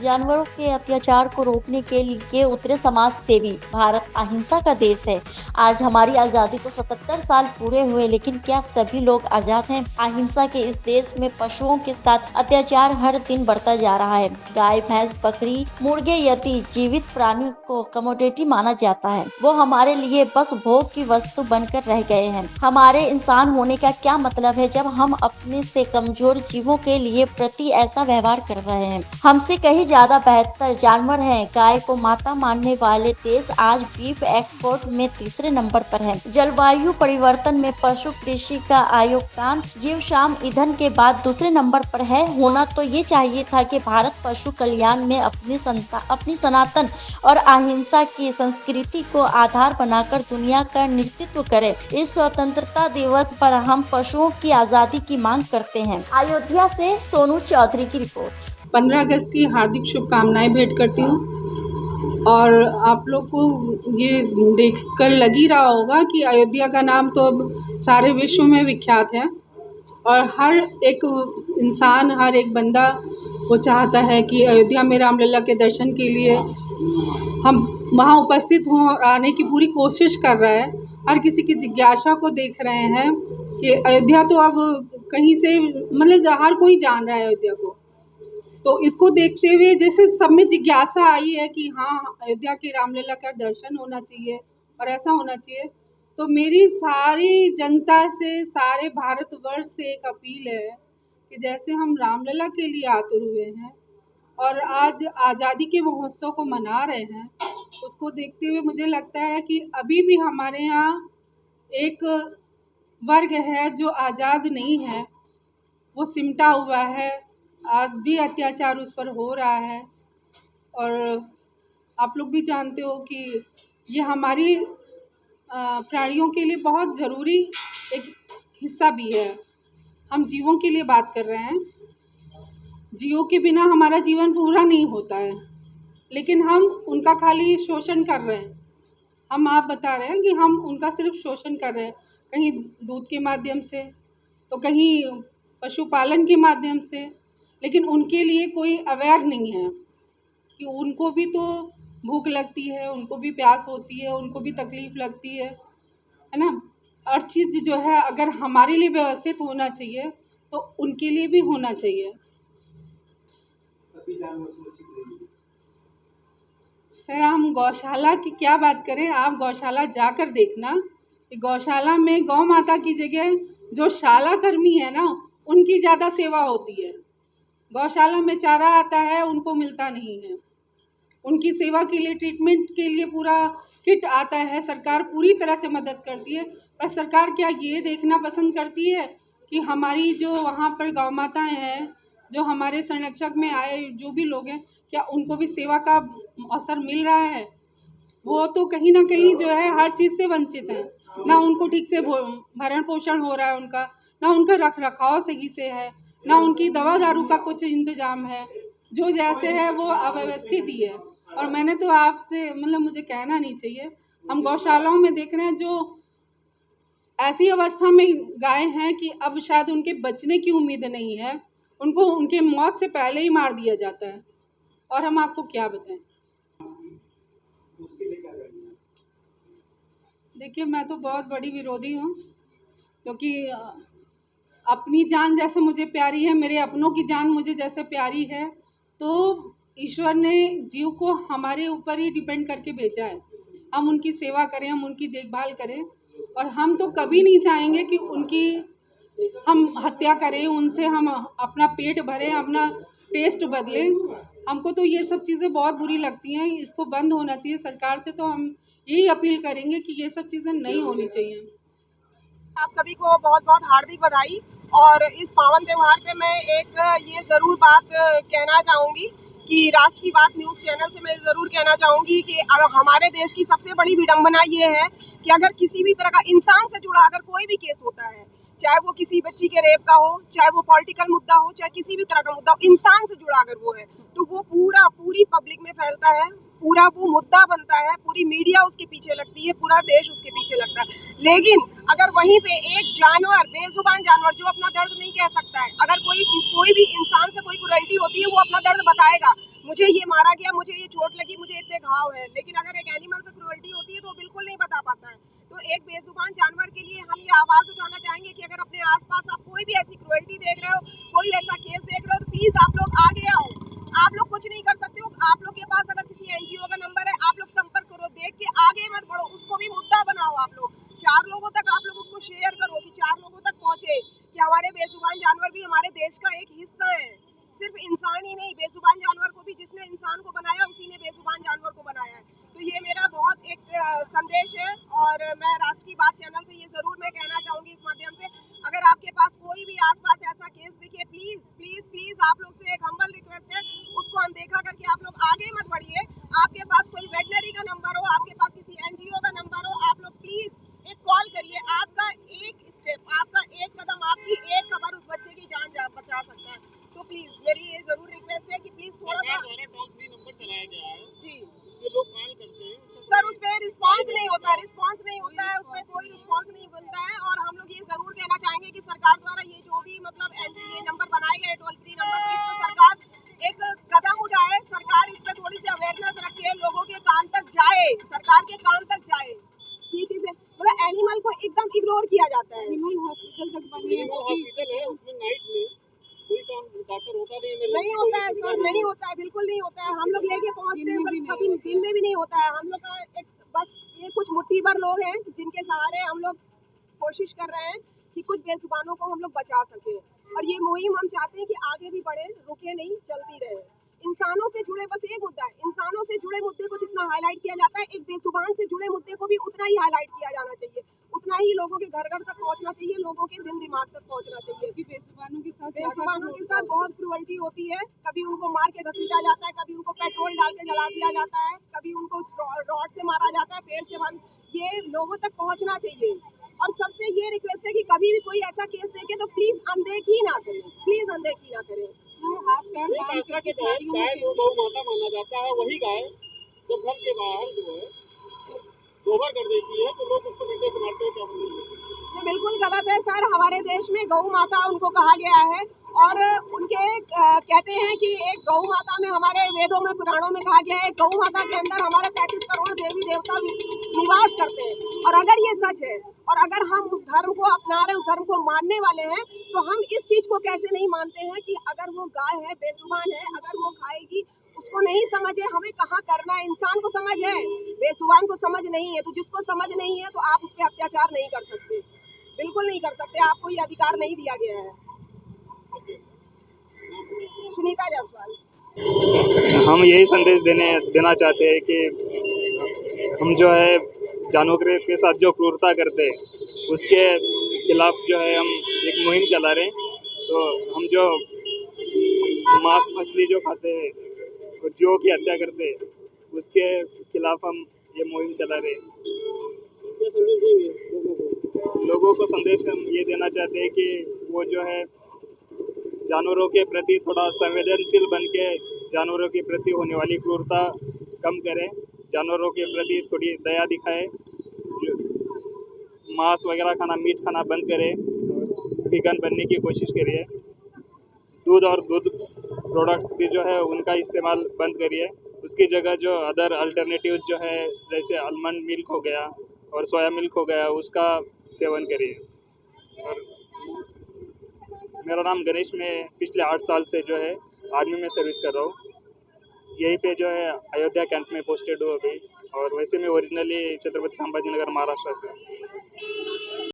जानवरों के अत्याचार को रोकने के लिए उतरे समाज सेवी। भारत अहिंसा का देश है। आज हमारी आजादी को 77 साल पूरे हुए, लेकिन क्या सभी लोग आजाद हैं? अहिंसा के इस देश में पशुओं के साथ अत्याचार हर दिन बढ़ता जा रहा है। गाय, भैंस, बकरी, मुर्गे यदि जीवित प्राणी को कमोडिटी माना जाता है, वो हमारे लिए बस भोग की वस्तु बनकर रह गए हैं। हमारे इंसान होने का क्या मतलब है जब हम अपने से कमजोर जीवों के लिए प्रति ऐसा व्यवहार कर रहे हैं? हमसे कहीं ज्यादा बेहतर जानवर हैं। गाय को माता मानने वाले देश आज बीफ एक्सपोर्ट में तीसरे नंबर पर है। जलवायु परिवर्तन में पशु कृषि का योगदान जीवाश्म ईंधन के बाद दूसरे नंबर पर है। होना तो ये चाहिए था कि भारत पशु कल्याण में अपनी सनातन और अहिंसा की संस्कृति को आधार बनाकर दुनिया का नेतृत्व करे। इस स्वतंत्रता दिवस पर हम पशुओं की आजादी की मांग करते हैं। अयोध्या से सोनू चौधरी की रिपोर्ट। 15 अगस्त की हार्दिक शुभकामनाएं भेंट करती हूँ। और आप लोग को ये देखकर लग ही रहा होगा कि अयोध्या का नाम तो अब सारे विश्व में विख्यात है और हर एक इंसान, हर एक बंदा वो चाहता है कि अयोध्या में रामलला के दर्शन के लिए हम वहाँ उपस्थित हों और आने की पूरी कोशिश कर रहा है। हर किसी की जिज्ञासा को देख रहे हैं कि अयोध्या तो अब कहीं से मतलब हर कोई जान रहा है अयोध्या को। तो इसको देखते हुए जैसे सब में जिज्ञासा आई है कि हाँ, अयोध्या के रामलला का दर्शन होना चाहिए और ऐसा होना चाहिए। तो मेरी सारी जनता से, सारे भारतवर्ष से एक अपील है कि जैसे हम रामलला के लिए आतुर हुए हैं और आज आज़ादी के महोत्सव को मना रहे हैं, उसको देखते हुए मुझे लगता है कि अभी भी हमारे यहाँ एक वर्ग है जो आज़ाद नहीं है, वो सिमटा हुआ है। आज भी अत्याचार उस पर हो रहा है और आप लोग भी जानते हो कि ये हमारी प्राणियों के लिए बहुत ज़रूरी एक हिस्सा भी है। हम जीवों के लिए बात कर रहे हैं। जीवों के बिना हमारा जीवन पूरा नहीं होता है, लेकिन हम उनका खाली शोषण कर रहे हैं। आप बता रहे हैं कि हम उनका सिर्फ शोषण कर रहे हैं, कहीं दूध के माध्यम से तो कहीं पशुपालन के माध्यम से, लेकिन उनके लिए कोई अवेयर नहीं है कि उनको भी तो भूख लगती है, उनको भी प्यास होती है, उनको भी तकलीफ़ लगती है ना। हर चीज़ जो है अगर हमारे लिए व्यवस्थित होना चाहिए तो उनके लिए भी होना चाहिए। सर, हम गौशाला की क्या बात करें, आप गौशाला जाकर देखना कि गौशाला में गौ माता की जगह जो शाला कर्मी है ना, उनकी ज़्यादा सेवा होती है। गौशाला में चारा आता है, उनको मिलता नहीं है। उनकी सेवा के लिए, ट्रीटमेंट के लिए पूरा किट आता है, सरकार पूरी तरह से मदद करती है। पर सरकार क्या ये देखना पसंद करती है कि हमारी जो वहाँ पर गौ माताएँ हैं, जो हमारे संरक्षक में आए जो भी लोग हैं, क्या उनको भी सेवा का अवसर मिल रहा है? वो तो कहीं ना कहीं जो है हर चीज़ से वंचित हैं। ना उनको ठीक से भरण पोषण हो रहा है उनका, ना उनका रख रखाव सही से है, ना उनकी दवा दारू का कुछ इंतजाम है। जो जैसे है वो अव्यवस्थित ही है। और मैंने तो आपसे मतलब मुझे कहना नहीं चाहिए, हम गौशालाओं में देख रहे हैं जो ऐसी अवस्था में गाय हैं कि अब शायद उनके बचने की उम्मीद नहीं है, उनको उनके मौत से पहले ही मार दिया जाता है। और हम आपको क्या बताएं। देखिए, मैं तो बहुत बड़ी विरोधी हूँ, क्योंकि अपनी जान जैसे मुझे प्यारी है, मेरे अपनों की जान मुझे जैसे प्यारी है, तो ईश्वर ने जीव को हमारे ऊपर ही डिपेंड करके भेजा है। हम उनकी सेवा करें, हम उनकी देखभाल करें, और हम तो कभी नहीं चाहेंगे कि उनकी हम हत्या करें, उनसे हम अपना पेट भरें, अपना टेस्ट बदलें। हमको तो ये सब चीज़ें बहुत बुरी लगती हैं। इसको बंद होना चाहिए। सरकार से तो हम यही अपील करेंगे कि ये सब चीज़ें नहीं होनी चाहिए। आप सभी को बहुत बहुत हार्दिक बधाई। और इस पावन त्यौहार पे मैं एक ये ज़रूर बात कहना चाहूँगी कि राष्ट्र की बात न्यूज़ चैनल से मैं ज़रूर कहना चाहूँगी कि हमारे देश की सबसे बड़ी विडंबना ये है कि अगर किसी भी तरह का इंसान से जुड़ा अगर कोई भी केस होता है, चाहे वो किसी बच्ची के रेप का हो, चाहे वो पॉलिटिकल मुद्दा हो, चाहे किसी भी तरह का मुद्दा हो, इंसान से जुड़ा अगर वो है तो वो पूरी पब्लिक में फैलता है, पूरा वो मुद्दा बनता है, पूरी मीडिया उसके पीछे लगती है, पूरा देश उसके पीछे लगता है। लेकिन अगर वहीं पे एक जानवर, बेजुबान जानवर जो अपना दर्द नहीं कह सकता है, अगर कोई भी इंसान से कोई क्रूरल्टी होती है वो अपना दर्द बताएगा, मुझे ये मारा गया, मुझे ये चोट लगी, मुझे इतने घाव है। लेकिन अगर एक एनिमल से क्रूअल्टी होती है तो वो बिल्कुल नहीं बता पाता है। तो एक बेजुबान जानवर के लिए हम ये आवाज़ उठाना चाहेंगे कि अगर अपने आसपास आप कोई भी ऐसी क्रूअल्टी देख रहे हो, कोई ऐसा केस देख रहे हो, तो प्लीज़ आप लोग आगे आओ। आप लोग कुछ नहीं कर सकते हो, आप लोग के पास अगर किसी एनजीओ का नंबर है, आप लोग संपर्क करो, देख के आगे मत बढ़ो, उसको भी मुद्दा बनाओ। आप लोग 4 लोगों तक आप लोग उसको शेयर करो कि 4 लोगों तक पहुंचे कि हमारे बेजुबान जानवर भी हमारे देश का एक हिस्सा है। सिर्फ इंसान ही नहीं, बेजुबान जानवर को भी जिसने इंसान को बनाया उसी ने बेजुबान जानवर को बनाया है। तो ये मेरा बहुत एक संदेश है और मैं राष्ट्र की बात चैनल से ये ज़रूर मैं कहना चाहूँगी इस माध्यम से, अगर आपके पास कोई भी आसपास ऐसा केस दिखे, प्लीज़ प्लीज़ प्लीज़ आप लोग से एक हम्बल रिक्वेस्ट है, उसको अनदेखा करके आप लोग आगे मत बढ़िए। आपके पास कोई वेटनरी का नंबर हो, आपके पास किसी एनजीओ का नंबर हो, आप लोग प्लीज़ एक कॉल करिए। आपका एक स्टेप, आपका एक कदम, आपकी एक खबर उस बच्चे की जान बचा सकता है। तो प्लीज़ मेरी ये ज़रूर रिक्वेस्ट है कि प्लीज़ थोड़ा सा टोल फ्री नंबर चलाया गया है जी उसपे लोग कॉल करते हैं सर, उस पर रिस्पॉन्स नहीं होता है, रिस्पॉन्स नहीं होता है, उस पर कोई रिस्पॉन्स नहीं बनता है। और हम लोग ये ज़रूर कहना चाहेंगे कि सरकार द्वारा ये जो भी मतलब ये नंबर बनाए गए टोल फ्री नंबर, तो इस पर सरकार एक कदम उठाए, सरकार इस पर थोड़ी सी अवेयरनेस रखे, लोगों के कान तक जाए, सरकार के कान तक जाए। ये चीज़ें मतलब एनिमल को एकदम इग्नोर किया जाता है। एनिमल हॉस्पिटल तक बने हैं, एनिमल हॉस्पिटल है उसमें नाइट में कोई काम डॉक्टर होता नहीं होता है सर, नहीं होता है, बिल्कुल नहीं होता है। हम लोग लेके पहुंचते हैं, कभी दिन में भी नहीं होता है। हम लोग का एक बस ये कुछ मुट्ठी भर लोग हैं जिनके सहारे हम लोग कोशिश कर रहे हैं कि कुछ बेजुबानों को हम लोग बचा सकें। और ये मुहिम हम चाहते हैं कि आगे भी बढ़े, रुके नहीं, चलती रहे। इंसानों से जुड़े बस एक मुद्दा है, इंसानों से जुड़े मुद्दे को जितना हाईलाइट किया जाता है, एक बेजुबान से जुड़े मुद्दे को भी उतना ही हाईलाइट किया जाना चाहिए, उतना ही लोगों के घर घर तक पहुंचना चाहिए, लोगों के दिल दिमाग तक पहुंचना चाहिए कि बेजुबानों बेजुबानों के साथ बहुत क्रूअल्टी होती है। कभी उनको मार के घसीटा जाता है, कभी उनको पेट्रोल डाल के जला दिया जाता है, कभी उनको रॉड से मारा जाता है, पेड़ से बंद। ये लोगों तक पहुंचना चाहिए। और सबसे ये रिक्वेस्ट है कि कभी भी कोई ऐसा केस देखे तो प्लीज अनदेखी ना करें, प्लीज अनदेखी ना करें। आस्था के तहत गाय को गौ माता माना जाता है। वही गाय जब घर के बाहर जो है गोबर कर देती है तो लोग उसको नीचे से मारते हैं। ये बिल्कुल गलत है सर। हमारे देश में गौ माता उनको कहा गया है और उनके कहते हैं कि एक गौ माता में, हमारे वेदों में, पुराणों में कहा गया है गौ माता के अंदर हमारे 33 करोड़ देवी देवता निवास करते हैं। और अगर ये सच है और अगर हम उस धर्म को अपना रहे, उस धर्म को मानने वाले हैं, तो हम इस चीज को कैसे नहीं मानते हैं कि अगर वो गाय है, बेजुबान है, अगर वो खाएगी, उसको नहीं समझ है हमें कहाँ करना है। इंसान को समझ है, बेजुबान को समझ नहीं है। तो जिसको समझ नहीं है तो आप उस पर अत्याचार नहीं कर सकते, बिल्कुल नहीं कर सकते। आपको ये अधिकार नहीं दिया गया है। सुनीता जायसवाल। हम यही संदेश देना चाहते हैं कि हम जो है जानवरों के साथ जो क्रूरता करते हैं उसके खिलाफ जो है हम एक मुहिम चला रहे हैं। तो हम जो मांस मछली जो खाते हैं और जो की हत्या करते हैं उसके खिलाफ हम ये मुहिम चला रहे हैं। क्या संदेश देंगे लोगों को संदेश हम ये देना चाहते हैं कि वो जो है जानवरों के प्रति थोड़ा संवेदनशील बन के जानवरों के प्रति होने वाली क्रूरता कम करें, जानवरों के प्रति थोड़ी दया दिखाएं, मांस वगैरह खाना, मीट खाना बंद करें, वीगन बनने की कोशिश करिए। दूध और दूध प्रोडक्ट्स भी जो है उनका इस्तेमाल बंद करिए। उसकी जगह जो अदर अल्टरनेटिव जो है जैसे आलमंड मिल्क हो गया और सोया मिल्क हो गया उसका सेवन करिए। और मेरा नाम गणेश, मैं पिछले 8 साल से जो है आर्मी में सर्विस कर रहा हूँ। यहीं पे जो है अयोध्या कैंप में पोस्टेड हूँ अभी। और वैसे मैं ओरिजिनली छत्रपति संभाजी नगर महाराष्ट्र से।